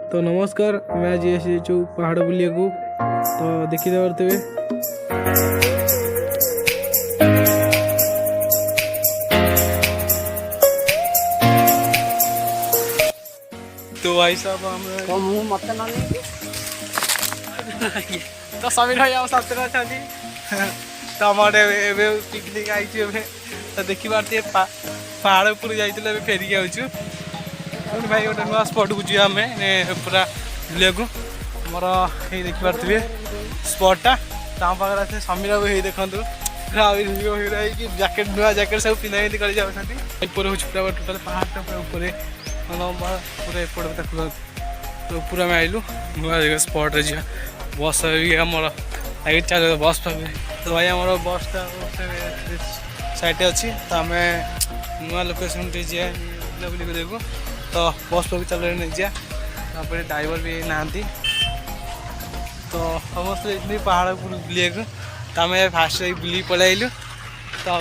तो नमस्कार आम आज आसु पहाड़ बुलिया को तो देखी पारे तो भाई साहब तो समीर भाई आम साथ अच्छा तो आम पिकनिक आई तो देखी पारे पहाड़ उपर जाइए फेरिक आउचु भाई गोटे नुआ स्पट को जी आम पूरा बुलिया को मोर ये देखी पारे स्पटा तो पाखे आसे समीर बाबू ये देखूँ पूरा हिरो जैकेट नुआ जैकेट सब पिंधा कर जाती पूरा पूरा टोटाल पहाड़ पूरा ऊपर पूरा एपट तो पूरा आम आइलु नुआ जगह स्पट जा बस आमर आगे चल बस तो भाई आम बसटा साइड अच्छी तो आम नुआ लोकेशन बुलाबुली देखू तो बस पर चल नहीं जापर ड्राइवर भी ना तो समस्त पहाड़ बुलिया तो आम फास्ट बुल पलैलु तो